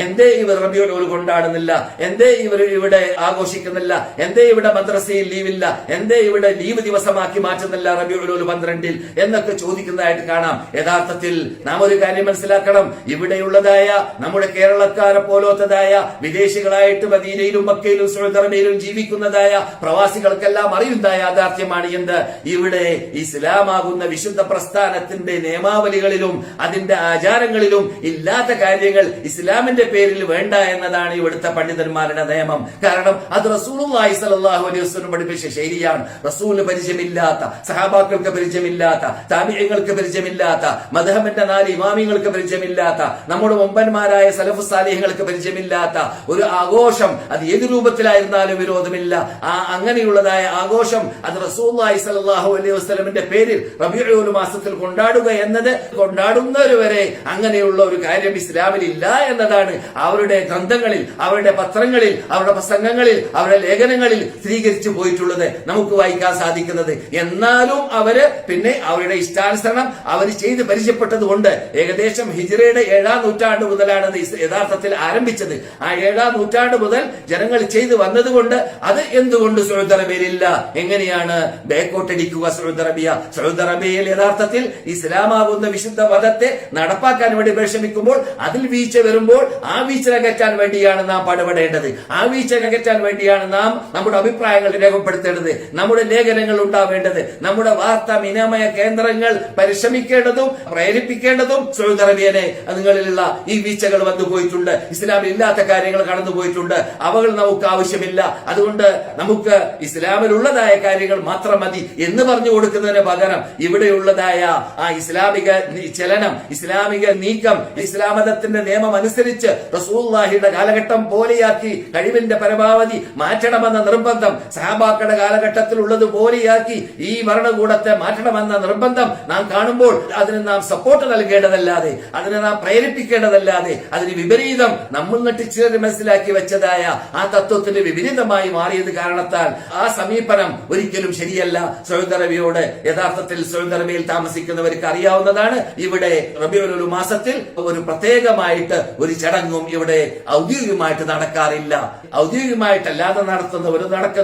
എന്തേ ഇവർ റബീഉൽ അവ്വൽ കൊണ്ടാടുന്നില്ല? എന്തേ ഇവർ ഇവിടെ ആഘോഷിക്കുന്നില്ല? എന്തേ ഇവിടെ മദ്രസയിൽ ലീവില്ല? എന്തേ ഇവിടെ ലീവ് ദിവസമാക്കി മാറ്റുന്നില്ല റബീഉൽ അവ്വൽ 12 എന്നൊക്കെ ചോദിക്കുന്നതായിട്ട് കാണാം. യഥാർത്ഥത്തിൽ നാം ഒരു കാര്യം മനസ്സിലാക്കണം. ഇവിടെയുള്ളതായ നമ്മുടെ കേരളക്കാരെ പോലത്തതായ വിദേശികളായിട്ട് മദീനയിലും മക്കയിലും സൗദി അറേബ്യയിലും ജീവിക്കുന്നതായ പ്രവാസികൾക്കെല്ലാം അറിയുന്ന യാഥാർത്ഥ്യമാണ് എന്ത്? ഇവിടെ ഇസ്ലാമാകുന്ന വിശുദ്ധ പ്രസ്ഥാനത്തിന്റെ നിയമാവലികളിലും അതിന്റെ ആചാരങ്ങളിലും ഇല്ലാത്ത കാര്യങ്ങൾ ഇസ്ലാമിന്റെ പേരിൽ വേണ്ട എന്നതാണ് ഇവിടുത്തെ പണ്ഡിതന്മാരുടെ നിയമം. കാരണം അത് റസൂലുള്ളാഹി സ്വല്ലല്ലാഹു അലൈഹി വസല്ലം പഠിപ്പിച്ച ശൈലിയാണ്. റസൂലിന് പരിചയമില്ലാത്ത, സഹാബാക്കൾക്ക് പരിചയമില്ലാത്ത, താബിഈങ്ങൾക്ക് പരിചയമില്ലാത്ത, മദ്ഹബിന്റെ 4 ഇമാമിങ്ങൾക്ക് പരിചയമില്ലാത്ത, നമ്മുടെ മുമ്പന്മാരായ സലഫു സാലിഹ്യങ്ങൾക്ക് പരിചയമില്ലാത്ത ഒരു ആഘോഷം അത് ഏത് രൂപത്തിലായിരുന്നാലും വിരോധമില്ല. അങ്ങനെയുള്ളതായ ആഘോഷം അത് റസൂലുള്ളാഹി സ്വല്ലല്ലാഹു അലൈഹി വസല്ലമിന്റെ പേരിൽ റബീഉൽ അവ്വൽ മാസത്തിൽ കൊണ്ടാടുക എന്നത് കൊണ്ടാടുന്നവരെ അങ്ങനെയുള്ള ഒരു കാര്യം ഇസ്ലാമിൽ ഇല്ല എന്നതാണ് അവരുടെ ഗ്രന്ഥങ്ങളിൽ, അവരുടെ പത്രങ്ങളിൽ, അവരുടെ പ്രസംഗങ്ങളിൽ, അവരുടെ ലേഖനങ്ങളിൽ സ്ഥിരീകരിച്ചു പോയിട്ടുള്ളത് നമുക്ക് വായിക്കാൻ സാധിക്കുന്നത്. എന്നാലും അവര് പിന്നെ അവരുടെ ഇഷ്ടാനുസരണം അവർ ചെയ്ത് പരിചയപ്പെട്ടത് കൊണ്ട് ഏകദേശം ഹിജ്റയുടെ 7-ാം നൂറ്റാണ്ട് മുതലാണ് അത് യഥാർത്ഥത്തിൽ ആരംഭിച്ചത്. ആ 7-ാം നൂറ്റാണ്ട് മുതൽ ജനങ്ങൾ ചെയ്തു വന്നതുകൊണ്ട് അത് എന്തുകൊണ്ട് സൗദി അറേബ്യയിലില്ല? എങ്ങനെയാണ് ബേക്കോട്ടടിക്കുക സൗദി അറേബ്യ? സൗദി അറേബ്യയിൽ യഥാർത്ഥത്തിൽ ഇസ്ലാമാകുന്ന വിശുദ്ധ മതത്തെ നടപ്പാക്കാൻ വേണ്ടി പരിശ്രമിക്കുമ്പോൾ അതിൽ വീഴ്ച വരുമ്പോൾ ആ വീഴ്ച അകറ്റാൻ വേണ്ടിയാണ് നാം പാടുപെടേണ്ടത്. ആ വീഴ്ച അകറ്റാൻ വേണ്ടിയാണ് നാം നമ്മുടെ അഭിപ്രായങ്ങൾ രേഖപ്പെടുത്തേണ്ടത്, നമ്മുടെ ലേഖനങ്ങൾ ഉണ്ടാവേണ്ടത്, നമ്മുടെ വാർത്താ വിനിമയ കേന്ദ്രങ്ങൾ പരിശ്രമിക്കേണ്ടതും പ്രേരിപ്പിക്കേണ്ടതും സൗദി അറേബ്യനെ നിങ്ങളിലുള്ള ഈ വീഴ്ചകൾ വന്നു പോയിട്ടുണ്ട്, ഇസ്ലാമിൽ ഇല്ലാത്ത കാര്യങ്ങൾ കടന്നു പോയിട്ടുണ്ട്, അവകൾ നമുക്ക് ആവശ്യമില്ല, അതുകൊണ്ട് നമുക്ക് ഇസ്ലാമിലുള്ളതായ കാര്യങ്ങൾ മാത്രം മതി എന്ന് പറഞ്ഞു കൊടുക്കുന്നതിന് പകരം ഇവിടെയുള്ളതായ ആ ഇസ്ലാമിക ചലനം, ഇസ്ലാമിക നീക്കം, ഇസ്ലാം മതത്തിന്റെ നിയമം അനുസരിച്ച് റസൂലുള്ളാഹിയുടെ കാലഘട്ടം പോലെയാക്കി കഴിവിന്റെ പരമാവധി മാറ്റണമെന്ന നിർബന്ധം, സഹാബാക്കളുടെ കാലഘട്ടത്തിൽ ഉള്ളത് പോലെയാക്കി ഈ ഭരണകൂടത്തെ മാറ്റണമെന്ന നിർബന്ധം നാം കാണുമ്പോൾ അതിന് നാം സപ്പോർട്ട് നൽകേണ്ടതല്ലാതെ, അതിനെ നാം പ്രേരിപ്പിക്കേണ്ടതല്ലാതെ അതിന് വിപരീതം നമ്മൾ ചിലർ മനസ്സിലാക്കി വെച്ചതായ ആ തത്വത്തിന് വിപരീതമായി മാറിയത് കാരണത്താൽ ആ സമീപനം ഒരിക്കലും ശരിയല്ല. സൗദി അറേബ്യയോട് യഥാർത്ഥത്തിൽ സൗദി അറേബ്യയിൽ താമസിക്കുന്നവർക്ക് അറിയാവുന്നതാണ്. ഇവിടെ റബീഉൽ അവ്വൽ മാസത്തിൽ ഒരു പ്രത്യേകമായിട്ട് ഒരു ചടങ്ങും ഇവിടെ ഔദ്യോഗികമായിട്ട് നടക്കാറില്ല. ഔദ്യോഗികമായിട്ടല്ലാതെ നടത്തുന്നവരും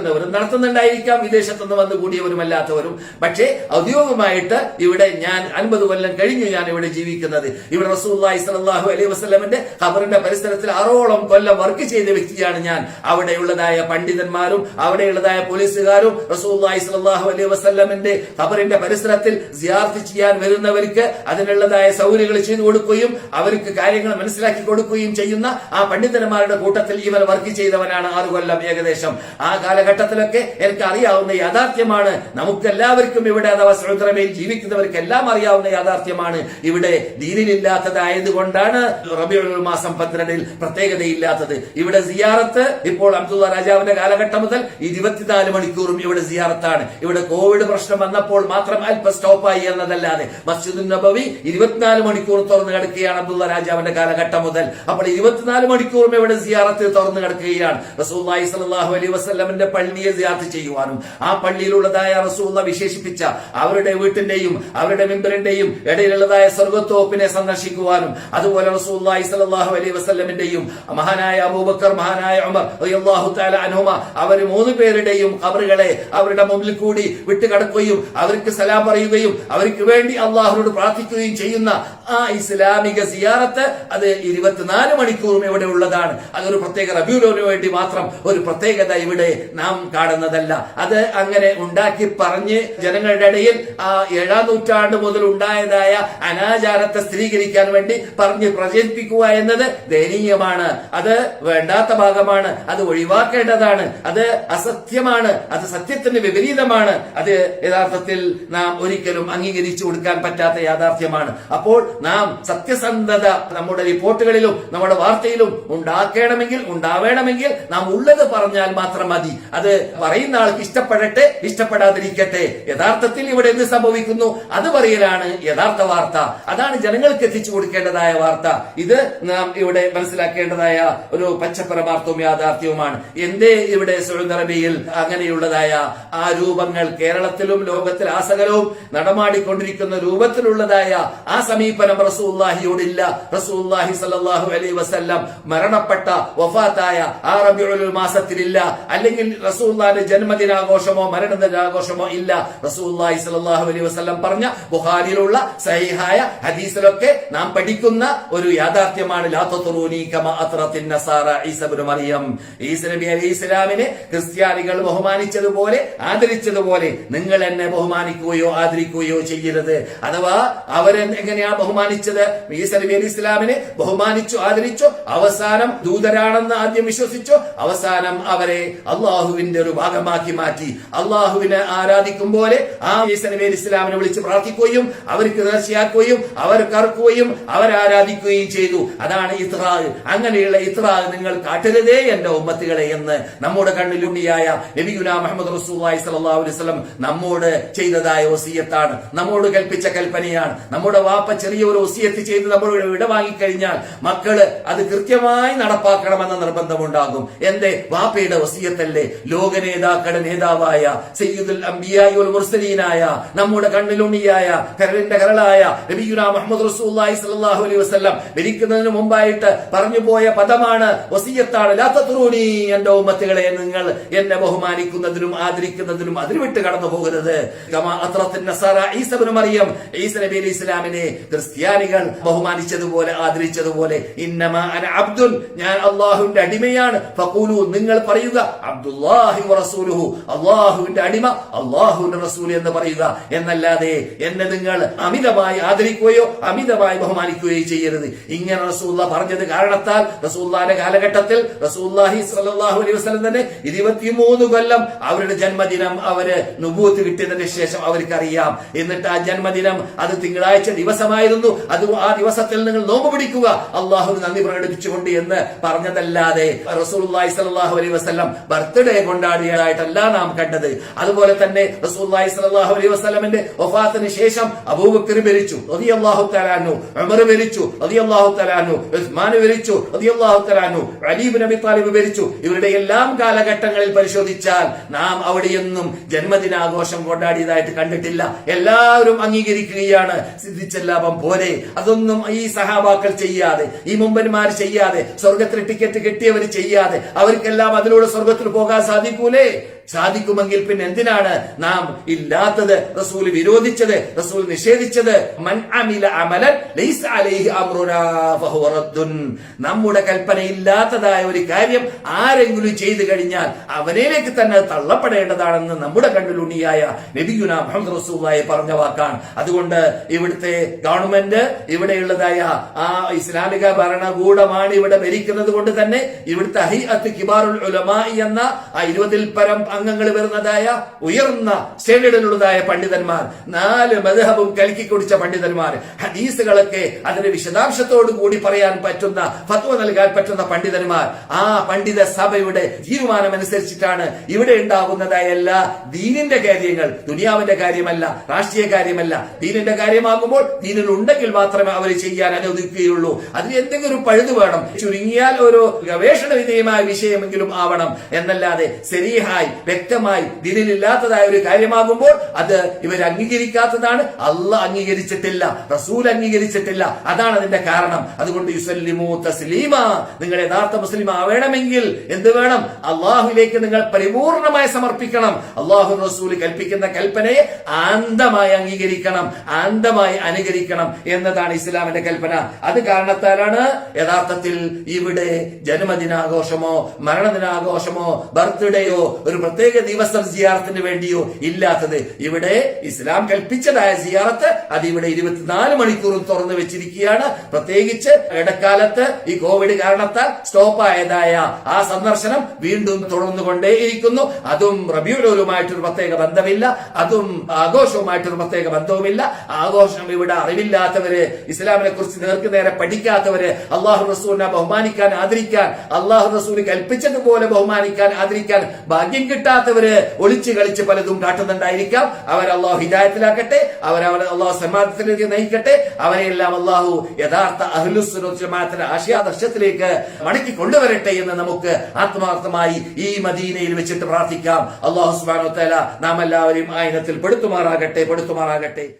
നടത്തുന്നുണ്ടായിരിക്കാം, വിദേശത്തുനിന്ന് വന്നു കൂടിയവരുമല്ലാത്തവരും. പക്ഷേ ഔദ്യോഗികമായിട്ട് ഇവിടെ ഞാൻ 50 കൊല്ലം കഴിഞ്ഞു ഞാൻ ഇവിടെ ജീവിക്കുന്നത്. ഇവിടെ റസൂലുള്ളാഹി സ്വല്ലല്ലാഹു അലൈഹി വസല്ലമിന്റെ ഖബറിന്റെ പരിസരത്തിൽ 6ഓളം കൊല്ലം വർക്ക് ചെയ്ത വ്യക്തിയാണ് ഞാൻ. അവിടെയുള്ളതായ പണ്ഡിതന്മാരും അവിടെയുള്ളതായ പോലീസുകാരും റസൂലുള്ളാഹി സ്വല്ലല്ലാഹു അലൈഹി വസല്ലമിന്റെ ഖബറിന്റെ പരിസരത്തിൽ സിയാറത്ത് ചെയ്യാൻ വരുന്നവർക്ക് അതിനുള്ളതായ സൗകര്യങ്ങൾ ചെയ്തു കൊടുക്കുകയും അവർക്ക് കാര്യങ്ങൾ മനസ്സിലാക്കി കൊടുക്കുകയും ചെയ്യുന്ന ആ പണ്ഡിതന്മാരുടെ കൂട്ടത്തിൽ ഇവർ വർക്ക് ചെയ്തവനാണ് 6 കൊല്ലം ഏകദേശം. ആ കാലഘട്ടത്തിലൊക്കെ എനിക്ക് അറിയാവുന്ന യാഥാർത്ഥ്യമാണ്, നമുക്കെല്ലാവർക്കും ഇവിടെ അഥവാ സൗദി അറേബ്യയിൽ ജീവിക്കുന്നവർക്ക് എല്ലാം അറിയാവുന്ന യാഥാർത്ഥ്യമാണ്. ഇവിടെ ദീനിലില്ലാത്തതായതുകൊണ്ടാണ് റബീഉൽ അവ്വൽ മാസം 12 പ്രത്യേകതയില്ലാത്തത്. ഇവിടെ സിയാറത്ത് ഇപ്പോൾ അബ്ദുള്ള രാജാവിന്റെ കാലഘട്ടം മുതൽ 24 മണിക്കൂറും ഇവിടെ സിയാറത്താണ്. ഇവിടെ കോവിഡ് പ്രശ്നം വന്നപ്പോൾ മാത്രം അല്പം സ്റ്റോപ്പായി എന്നതല്ലാതെ മസ്ജിദുൻ നബവി 24 മണിക്കൂർ തുറന്നു കിടക്കുകയാണ് അബ്ദുള്ള രാജാവിന്റെ കാലഘട്ടം മുതൽ. അപ്പോൾ 24 മണിക്കൂറും ഇവിടെ സിയാറത്ത് തുറന്നു കിടക്കുകയാണ്. റസൂലുള്ളാഹി സ്വല്ലല്ലാഹു അലൈഹി വസല്ലമിന്റെ പള്ളിയെ സിയാറത്ത് ചെയ്യുവാനും ആ പള്ളിയിലുള്ളതായ റസൂലുള്ള വിശേഷിപ്പിച്ച അവരുടെ വീട്ടിന്റെയും അവരുടെ മിമ്പറിന്റെയും ഇടയിലുള്ളതായ സ്വർഗ്ഗത്തോപ്പിനെ സന്ദർശിക്കുവാനും അതുപോലെ റസൂലുള്ളാഹി സ്വല്ലല്ലാഹു അലൈഹി വസല്ലമിന്റെയും മഹാനായ അബൂബക്കർ, മഹാനായ ഉമർ റളിയല്ലാഹു തആല അൻഹുമ അവർ 3 പേരുടെയും ഖബറുകളെ അവരുടെ മുമ്പിൽ കൂടി വിട്ടുകടക്കുകയും അവർക്ക് സലാം പറയുകയും അവർക്ക് വേണ്ടി അള്ളാഹുവോട് പ്രാർത്ഥിക്കുകയും ചെയ്യുന്ന ആ ഇസ്ലാമിക സിയാറത്ത് അത് 24 മണിക്കൂറും ഇവിടെ ഉള്ളതാണ്. അതൊരു പ്രത്യേക റബീഉൽ അവ്വലിന് വേണ്ടി മാത്രം ഒരു പ്രത്യേകത ഇവിടെ നാം കാണുന്നതല്ല. അത് അങ്ങനെ ഉണ്ടാക്കി പറഞ്ഞ് ജനങ്ങളുടെ ഇടയിൽ ആ 7-ാം നൂറ്റാണ്ട് മുതൽ ഉണ്ടായതായ അനാചാരത്തെ സ്ഥിരീകരിക്കാൻ വേണ്ടി പറഞ്ഞ് പ്രചരിപ്പിക്കുക എന്നത് ദയനീയമാണ്. അത് വേണ്ടാത്ത ഭാഗമാണ്, അത് ഒഴിവാക്കേണ്ടതാണ്, അത് അസത്യമാണ്, അത് സത്യത്തിന് വിപരീതമാണ്. അത് യഥാർത്ഥത്തിൽ നാം ഒരിക്കലും അംഗീകരിച്ചു കൊടുക്കാൻ പറ്റാത്ത യാഥാർത്ഥ്യമാണ്. അപ്പോൾ നാം സത്യസന്ധത നമ്മുടെ റിപ്പോർട്ടുകളിലും നമ്മുടെ വാർത്തയിലും ഉണ്ടാവേണമെങ്കിൽ നാം ഉള്ളത് പറഞ്ഞാൽ മാത്രം മതി. അത് പറയുന്ന ആൾക്ക് ഇഷ്ടപ്പെടട്ടെ ഇഷ്ടപ്പെടാതിരിക്കട്ടെ, യഥാർത്ഥത്തിൽ ഇവിടെ എന്ത് സംഭവിക്കുന്നു അത് പറയലാണ് യഥാർത്ഥ വാർത്ത. അതാണ് ജനങ്ങൾക്ക് എത്തിച്ചു കൊടുക്കേണ്ടതായ വാർത്ത. ഇത് നാം ഇവിടെ മനസ്സിലാക്കേണ്ടതായ ഒരു പച്ചപ്പരമാർത്ഥവും യാഥാർത്ഥ്യവുമാണ്. എന്തേ ഇവിടെ സൗദി അറേബ്യയിൽ അങ്ങനെയുള്ളതായ ആ രൂപങ്ങൾ കേരളത്തിലും ലോകത്തിൽ ആസകലവും നടമാടിക്കൊണ്ടിരിക്കുന്ന രൂപത്തിലുള്ളതായ ആ സമീപനം റസൂലുള്ളാഹിയോടില്ല. റസൂലുള്ളാഹി സ്വല്ലല്ലാഹു അലൈഹി അലൈഹി വസല്ലം മരണപ്പെട്ട വഫാത്തായ ആ റബീഉൽ മാസത്തിലില്ല, അല്ലെങ്കിൽ റസൂലുള്ളാഹിന്റെ ജന്മദിനാഘോഷമോ മരണദിനാഘോഷമോ ഇല്ല. റസൂലുള്ളാഹി സ്വല്ലല്ലാഹു അലൈഹി വസല്ലം പറഞ്ഞ ബുഖാരിയിലുള്ള സഹീഹായ ഹദീസിലൊക്കെ നാം പഠിക്കുന്ന ഒരു യാഥാർത്ഥ്യമാണ് ലാ തത്റൂനി കമാ അത്റത്തിൻ നസാറ ഈസ ഇബ്നു മറിയം. ഈസ നബി അലൈഹിസ്സലാമിനെ ക്രിസ്ത്യാനികൾ ബഹുമാനിച്ചതുപോലെ ആദരിച്ചതുപോലെ നിങ്ങൾ എന്നെ ബഹുമാനിക്കുകയോ ആദരിക്കുകയോ ചെയ്യരുത്. അഥവാ അവരെങ്ങനെയാണ് ബഹുമാനിച്ചത്? ഈസ നബി അലൈഹി ഇസ്ലാമിനെ ബഹുമാനിച്ചു, ആദരിച്ചു, അവസാനം ദൂതരാണെന്ന് ആദ്യം വിശ്വസിച്ചു, അവസാനം അവരെ അള്ളാഹുവിന്റെ ഒരു ഭാഗമാക്കി മാറ്റി. അള്ളാഹുവിനെ ആരാധിക്കും പോലെ ആ ഈസ നബി അലൈഹി ഇസ്ലാമിനെ വിളിച്ച് പ്രാർത്ഥിക്കുകയും അവർക്ക് നേർച്ചയാക്കുകയും അവർ കറുക്കുകയും അവരാരാധിക്കുകയും ചെയ്തു. അതാണ് ഇത്റാ. അങ്ങനെയുള്ള ഇത്റാ നിങ്ങൾ കാട്ടരുതേ എന്റെ ഉമ്മത്തുകളെ എന്ന് നമ്മുടെ കണ്ണിലുണ്ണിയായ നബിയുനാ മുഹമ്മദ് റസൂലുള്ളാഹി സ്വല്ലല്ലാഹു അലൈഹി വസല്ലം നമ്മോട് ചെയ്തതായ വസിയത്താണ്, നമ്മോട് കൽപ്പിച്ച കൽപ്പനയാണ്. നമ്മുടെ വാപ്പ ചെറിയൊരു വസിയത്ത് ചെയ്ത് നമ്മളോട് വിടവാങ്ങിക്കഴിഞ്ഞാൽ മക്കള് അത് കൃത്യമായി നടപ്പാക്കണമെന്ന നിർബന്ധമുണ്ടാകും. എന്റെ വാപ്പയുടെ വസിയത്തല്ലേ? ലോക നേതാക്കളുടെ നേതാവായ സയ്യിദുൽ അംബിയാ വൽ മുർസലീനായ നമ്മുടെ കണ്ണിലുണ്ണിയായ കരളിന്റെ കരളായ നബിയുനാ മുഹമ്മദ് റസൂലുള്ളാഹി സ്വല്ലല്ലാഹു അലൈഹി വസല്ലം മരിക്കുന്നതിന് മുമ്പായിട്ട് പറഞ്ഞു പോയ പദമാണ്, വസിയത്താണ്. ലാ തത്റൂനി എന്റെ ഉമ്മത്തുകളെ നിങ്ങൾ എന്നെ ബഹുമാനിക്കുന്നതിനും ആദരിക്കുന്നതിനും അതിർവിട്ട് കടന്നു പോകരുത്. കമാ അത്റത്തിൻ നസാറ ഈസ ഇബ്നു മറിയം, ഈസ നബി അലൈഹി ഇസ്ലാമിനെ ക്രിസ്ത്യാനികൾ ബഹുമാനിച്ചതുപോലെ ആദരിച്ചതുപോലെ, ഇന്നമാ അന അബ്ദുൻ, ഞാൻ അല്ലാഹുവിന്റെ അടിമയാണ്. ഫഖൂലു, നിങ്ങൾ പറയുക, അബ്ദുല്ലാഹി വറസൂലുഹു, അല്ലാഹുവിന്റെ അടിമ, അല്ലാഹുവിന്റെ റസൂൽ എന്ന് പറയുക എന്നല്ലാതെ എന്നെ നിങ്ങൾ അമിതമായി ആദരിക്കുകയോ അമിതമായി ബഹുമാനിക്കുകയോ ചെയ്യരുത്. ഇങ്ങനെ റസൂലുള്ളാഹി പറഞ്ഞത് കാരണത്താൽ റസൂലുള്ളാഹിന്റെ കാലഘട്ടത്തിൽ റസൂലുള്ളാഹി സ്വല്ലല്ലാഹു അലൈഹി വസല്ലം തന്നെ 23 കൊല്ലം അവരുടെ ജന്മദിനം അവര് നുബൂവത്ത് കിട്ടിയതിന് ശേഷം അവർക്കറിയാം. എന്നിട്ട് ആ ജന്മദിനം അത് തിങ്കളാഴ്ച ദിവസമായിരുന്നു. അത് ആ ദിവസത്തിൽ നിങ്ങൾ നോമ്പ് പിടിക്കുക, അള്ളാഹുവിന് നന്ദി പ്രകടിപ്പിച്ചുകൊണ്ട് എന്ന് പറഞ്ഞതല്ലാതെ റസൂലുള്ളാഹി സ്വല്ലല്ലാഹു അലൈഹി വസല്ലം ബർത്ത്ഡേ കൊണ്ടാടിയതായിട്ടല്ല നാം കണ്ടത്. അതുപോലെ തന്നെ റസൂലുള്ളാഹി സ്വല്ലല്ലാഹു അലൈഹി വസല്ലമിന്റെ വഫാത്തിന് ശേഷം അബൂബക്കർ മരിച്ചു റളിയല്ലാഹു തആല അൻഹു, ഉമർ മരിച്ചു റളിയല്ലാഹു തആല അൻഹു, ഉസ്മാൻ മരിച്ചു റളിയല്ലാഹു തആല അൻഹു, അലി ഇബ്നു അബി താലിബ് മരിച്ചു. ഇവരുടെ എല്ലാം കാലഘട്ടങ്ങളിൽ പരിശോധിച്ചാൽ നാം അവിടെയൊന്നും ജന്മദിനാഘോഷം കൊണ്ടാടിയതായിട്ട് കണ്ടിട്ടില്ല. എല്ലാവരും അംഗീകരിക്കുകയാണ്, സിദ്ധിച്ചെല്ലാപം പോലെ. അതൊന്നും ഈ സഹാബാക്കൾ ചെയ്യാതെ, ഈ മുമ്പന്മാർ ചെയ്യാതെ, സ്വർഗത്തിൽ ടിക്കറ്റ് കിട്ടിയവർ ചെയ്യാതെ അവർക്കെല്ലാം അതിലൂടെ സ്വർഗത്തിൽ പോകാൻ സാധിക്കൂലേ? സാധിക്കുമെങ്കിൽ പിന്നെ എന്തിനാണ് നാം ഇല്ലാത്തത് റസൂൽ വിരോധിച്ചത്, റസൂൽ നിഷേധിച്ചത്? മൻ അമില അമലൻ ലൈസ അലൈഹി അംറുനാ ഫഹുവ റദ്ദുൻ. നമ്മുടെ കൽപ്പനയില്ലാത്തതായ ഒരു കാര്യം ആരെങ്കിലും ചെയ്തു കഴിഞ്ഞാൽ അവനിലേക്ക് തന്നെ തള്ളപ്പെടേണ്ടതാണെന്ന് നമ്മുടെ കണ്ണിലുണ്ണിയായ നബിയുനാ മുഹമ്മദ് റസൂലുള്ളാഹി പറഞ്ഞ വാക്കാണ്. അതുകൊണ്ട് ഇവിടുത്തെ ഗവൺമെന്റ്, ഇവിടെയുള്ളതായ ആ ഇസ്ലാമിക ഭരണകൂടമാണ് ഇവിടെ ഭരിക്കുന്നത് കൊണ്ട് തന്നെ ഇവിടുത്തെ ഹൈഅത്ത് കിബാറുൽ ഉലമാ എന്ന ആ 20-ൽ പരം അംഗങ്ങൾ വരുന്നതായ ഉയർന്ന സ്റ്റാൻഡേർഡിലുള്ളതായ പണ്ഡിതന്മാർ, 4 മദ്ഹബും കലക്കി കുടിച്ച പണ്ഡിതന്മാർ, ഹദീസുകളൊക്കെ അതിന്റെ വിശദാംശത്തോടു കൂടി പറയാൻ പറ്റുന്ന, ഫത്വ നൽകാൻ പറ്റുന്ന പണ്ഡിതന്മാർ, ആ പണ്ഡിത സഭയുടെ തീരുമാനമനുസരിച്ചിട്ടാണ് ഇവിടെ ഉണ്ടാകുന്നതായ എല്ലാ ദീനിന്റെ കാര്യങ്ങൾ, ദുനിയാവിന്റെ കാര്യമല്ല, രാഷ്ട്രീയ കാര്യമല്ല, ദീനിന്റെ കാര്യമാകുമ്പോൾ ദീനിൽ ഉണ്ടെങ്കിൽ മാത്രമേ അവർ ചെയ്യാൻ അനുവദിക്കുകയുള്ളൂ. അതിന് എന്തെങ്കിലും പഴുത് വേണം, ചുരുങ്ങിയാൽ ഒരു ഗവേഷണ വിധേയമായ വിഷയമെങ്കിലും ആവണം എന്നല്ലാതെ ശരീഹായി വ്യക്തമായി ദീനിലില്ലാത്തതായ ഒരു കാര്യമാകുമ്പോൾ അത് ഇവർ അംഗീകരിക്കാത്തതാണ്. അള്ളാഹ് അംഗീകരിച്ചിട്ടില്ല, റസൂൽ അംഗീകരിച്ചിട്ടില്ല. അതാണ് അതിന്റെ കാരണം. അതുകൊണ്ട് യുസല്ലിമു തസ്ലീമ, നിങ്ങൾ യഥാർത്ഥ മുസ്ലിം ആവേണമെങ്കിൽ എന്ത് വേണം? അള്ളാഹുവിലേക്ക് നിങ്ങൾ പരിപൂർണമായി സമർപ്പിക്കണം. അള്ളാഹു റസൂൽ കൽപ്പിക്കുന്ന കൽപ്പനയെ ആന്തമായി അംഗീകരിക്കണം, ആന്തമായി അനുകരിക്കണം എന്നതാണ് ഇസ്ലാമിന്റെ കൽപ്പന. അത് കാരണത്താലാണ് യഥാർത്ഥത്തിൽ ഇവിടെ ജന്മദിനാഘോഷമോ മരണദിനാഘോഷമോ ബർത്ത്ഡേയോ ഒരു പ്രത്യേക ദിവസം സിയാറത്തിന് വേണ്ടിയോ ഇല്ലാത്തത്. ഇവിടെ ഇസ്ലാം കൽപ്പിച്ചതായ സിയാറത്ത് അത് ഇവിടെ 24 മണിക്കൂറും തുറന്നു വെച്ചിരിക്കുകയാണ്. പ്രത്യേകിച്ച് ഇടക്കാലത്ത് ഈ കോവിഡ് കാരണത്താൽ സ്റ്റോപ്പായതായ ആ സന്ദർശനം വീണ്ടും തുടർന്നുകൊണ്ടേയിരിക്കുന്നു. അതും റബീഉൽ അവ്വലുമായിട്ടൊരു പ്രത്യേക ബന്ധമില്ല, അതും ആഘോഷവുമായിട്ടൊരു പ്രത്യേക ബന്ധവുമില്ല. ആഘോഷം ഇവിടെ അറിവില്ലാത്തവര്, ഇസ്ലാമിനെ കുറിച്ച് നേർക്കുനേരെ പഠിക്കാത്തവര്, അള്ളാഹു റസൂലിനെ ബഹുമാനിക്കാൻ ആദരിക്കാൻ, അള്ളാഹു റസൂൽ കൽപ്പിച്ചതുപോലെ ബഹുമാനിക്കാൻ ആദരിക്കാൻ ഭാഗ്യം കിട്ടാത്തവര് ഒളിച്ചു കളിച്ച് പലതും കാട്ടുന്നുണ്ടായിരിക്കാം. അവർ അള്ളാഹു ഹിദായത്തിലാക്കട്ടെ, അവരവരെ അള്ളാഹു സമാധാനത്തിലേക്ക് നയിക്കട്ടെ. അവരെയെല്ലാം അള്ളാഹു യഥാർത്ഥ അഹ്ലുസ്സുന്നത്ത് ജമാഅത്തിന്റെ ആശയാദർശത്തിലേക്ക് മടക്കി കൊണ്ടുവരട്ടെ എന്ന് നമുക്ക് ആത്മാർത്ഥമായി ഈ മദീനയിൽ വെച്ചിട്ട് പ്രാർത്ഥിക്കാം. അള്ളാഹു സുബ്ഹാനഹു വ തആല നാം എല്ലാവരെയും ആ ഇനത്തിൽ പെടുത്തുമാറാകട്ടെ.